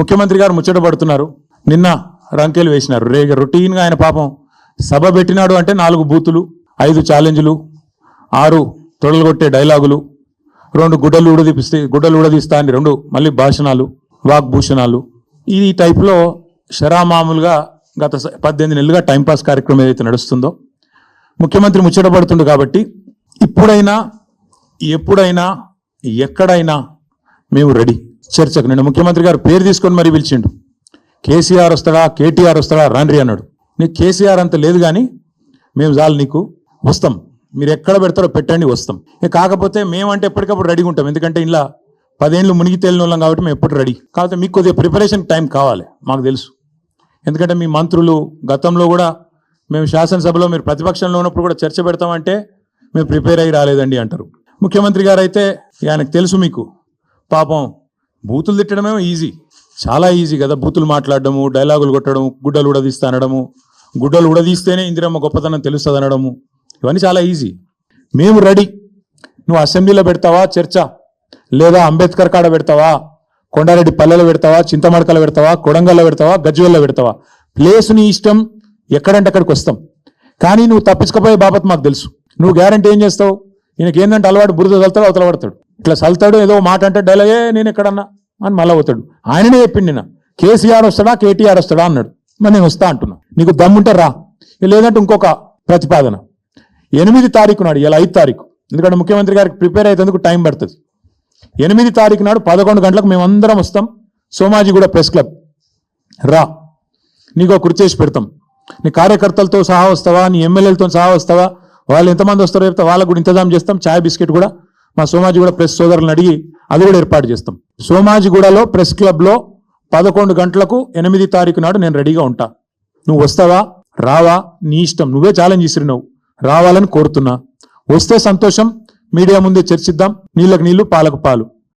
ముఖ్యమంత్రి గారు ముచ్చట పడుతున్నారు. నిన్న రంకెలు వేసినారు. రొటీన్గా ఆయన పాపం సభ పెట్టినాడు అంటే 4 బూతులు, 5 ఛాలెంజ్లు, 6 తొడలుగొట్టే డైలాగులు, 2 గుడ్డలు ఊడదీస్తా అని 2 మళ్ళీ భాషణాలు, వాగ్భూషణాలు. ఈ టైప్లో షరామామూలుగా గత 18 నెలలుగా టైంపాస్ కార్యక్రమం ఏదైతే నడుస్తుందో ముఖ్యమంత్రి ముచ్చట పడుతుండు. కాబట్టి ఇప్పుడైనా ఎప్పుడైనా ఎక్కడైనా మేము రెడీ చర్చకు. నేను ముఖ్యమంత్రి గారు పేరు తీసుకొని మరీ పిలిచిండు. కేసీఆర్ వస్తాడా, కేటీఆర్ వస్తాడా, రాండ్రి అన్నాడు. నీకు కేసీఆర్ అంత లేదు కానీ మేము చాలు, నీకు వస్తాం, మీరు ఎక్కడ పెడతారో పెట్టండి, వస్తాం. కాకపోతే మేమంటే ఎప్పటికప్పుడు రెడీగా ఉంటాం. ఎందుకంటే ఇలా 10 ఏళ్ళు మునిగి తేలిన వాళ్ళం కాబట్టి మేము ఎప్పుడు రెడీ. కాకపోతే మీకు కొద్దిగా ప్రిపరేషన్ టైం కావాలి, మాకు తెలుసు. ఎందుకంటే మీ మంత్రులు గతంలో కూడా మేము శాసనసభలో మీరు ప్రతిపక్షంలో ఉన్నప్పుడు కూడా చర్చ పెడతామంటే మేము ప్రిపేర్ అయ్యి రాలేదండి అంటారు. ముఖ్యమంత్రి గారు అయితే ఆయనకు తెలుసు, మీకు పాపం బూతులు తిట్టడమేమో ఈజీ, చాలా ఈజీ కదా. బూతులు మాట్లాడడము, డైలాగులు కొట్టడం, గుడ్డలు ఉడదీస్తా అనడము, గుడ్డలు ఉడదీస్తేనే ఇందిరమ్మ గొప్పతనం తెలుస్తుంది అనడము, ఇవన్నీ చాలా ఈజీ. మేము రెడీ. నువ్వు అసెంబ్లీలో పెడతావా చర్చ, లేదా అంబేద్కర్ కాడ పెడతావా, కొండారెడ్డి పల్లెలో పెడతావా, చింతమడకలో పెడతావా, కొడంగల్లో పెడతావా, గజ్వేల్లో పెడతావా, ప్లేస్ నీ ఇష్టం, ఎక్కడంటే అక్కడికి వస్తాం. కానీ నువ్వు తప్పించుకపోయే బాబత్ మాకు తెలుసు. నువ్వు గ్యారంటీ ఏం చేస్తావు? ఈయనకి ఏంటంటే అలవాటు, బురద చల్తాడు, అవతల పడతాడు, ఇట్లా చల్తాడు, ఏదో మాట అంటే డైలాగే నేను ఎక్కడన్నా అని మళ్ళీ అవుతాడు. ఆయననే చెప్పిండి నిన్న, కేసీఆర్ వస్తాడా కేటీఆర్ వస్తాడా అన్నాడు. మరి నేను వస్తా అంటున్నా, నీకు దమ్ముంటే రా, లేదంటే ఇంకొక ప్రతిపాదన 8 తారీఖు నాడు, ఇలా 5 తారీఖు, ఎందుకంటే ముఖ్యమంత్రి గారికి ప్రిపేర్ అయ్యేందుకు టైం పడుతుంది. 8 తారీఖు నాడు 11 గంటలకు మేమందరం వస్తాం. సోమాజిగూడ ప్రెస్ క్లబ్ రా, నీకు కుర్చీ చేసి పెడతాం. నీ కార్యకర్తలతో సహా వస్తావా, నీ ఎమ్మెల్యేలతో సహా వస్తావా, వాళ్ళు ఎంతమంది వస్తారో చెప్తే వాళ్ళకు కూడా ఇంతజాం చేస్తాం. చాయ్ బిస్కెట్ కూడా మా సోమాజిగూడ ప్రెస్ సోదరులను అడిగి అది కూడా ఏర్పాటు చేస్తాం. సోమాజిగూడలో ప్రెస్ క్లబ్లో 11 గంటలకు 8 తారీఖు నాడు నేను రెడీగా ఉంటా. నువ్వు వస్తావా రావా నీ ఇష్టం, నువ్వే ఛాలెంజ్ ఇస్తున్నావు, రావాలని కోరుతున్నా. వస్తే సంతోషం, మీడియా ముందే చర్చిద్దాం, నీళ్ళకు నీళ్లు పాలకు పాలు.